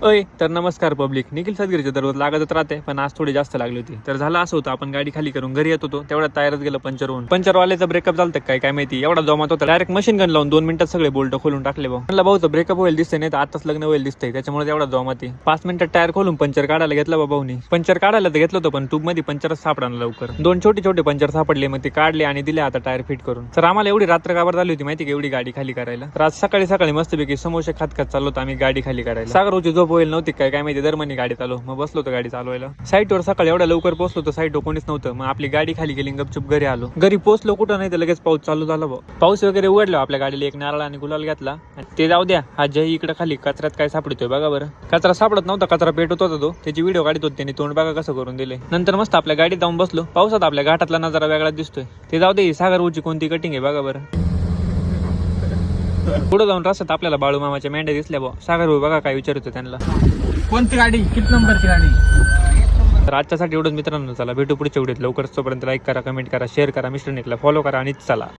अय तर नमस्कार पब्लिक. निखिल सदगीरच्या दररोज लागतच राहते, पण आज थोडी जास्त लागली होती. तर झालं असं होतं, आपण गाडी खाली करून घरी येत होतो तेवढा टायरच गेलं पंक्चर होऊन. पंक्चरवाल्याचा ब्रेकअप झालं काय माहिती, एवढा जमात होता. डायरेक्ट मशीन गन लावून 2 मिनिटात सगळे बोल्ट खोलून टाकले. म्हणलं भाऊचं ब्रेकअप होईल दिसते, नाही तर आताच लग्न होईल दिसतंय, त्याच्यामुळे एवढा जमात. 5 मिनिटात टायर खोलून पंक्चर काढायला घेतला भाऊनी. पंक्चर काढायला तर घेतलं होतं, पण ट्यूब मध्ये पंक्चरच सापडा लवकर. 2 छोटे पंक्चर सापडले, मग ते काढले आणि दिले आता टायर फिट करून. तर आम्हाला एवढी रात्र काबर झाली होती माहिती का, एवढी गाडी खाली करायला. तर आज सकाळी मस्तपैकी समोसे खात चाललो होतो आम्ही गाडी खाली करायला. सागरची झोप होईल नव्हती काय माहिती, दरमनी गाडीत आलो. मग बसलो होतो गाडी चालवायला. साईटवर सकाळी एवढ्या लवकर पोहोचलो तर साईटवर कोणीच नव्हतं. मग आपली गाडी खाली गेली, गपचूप घरी आलो. घरी पोहोचलो कुठं नाही तर लगेच पाऊस चालू झाला. पाऊस वगैरे उघडला, आपल्या गाडीला एक नारळ आणि गुलाल घेतला. ते जाऊ द्या, हा जय इकडे खाली कचऱ्यात काय सापडतोय बघा बरं. कचरा सापडत नव्हता, कचरा पेटत होता तो. त्याची व्हिडिओ काढत होते त्यांनी, तोंड बघा कसं करून दिले. नंतर मस्त आपल्या गाडीत जाऊन बसलो. पावसात आपल्या घाटातला नजारा वेगळा दिसतोय. ते जाऊ दे, सागरची कोणती कटिंग आहे बघा बरं. पुढे जाऊन रस्त्यात आपल्याला बाळू मामाच्या मेंढ्या दिसल्या भाऊ. सागर भाऊ बघा काय विचारतो त्यांना, कोणती गाडी, किती नंबरची गाडी. तर आजच्यासाठी एवढंच मित्रांनो. चला भेटू पुढच्या व्हिडिओत लवकरच. तोपर्यंत लाईक करा, कमेंट करा, शेअर करा, मिस्टर निकला फॉलो करा आणि चला.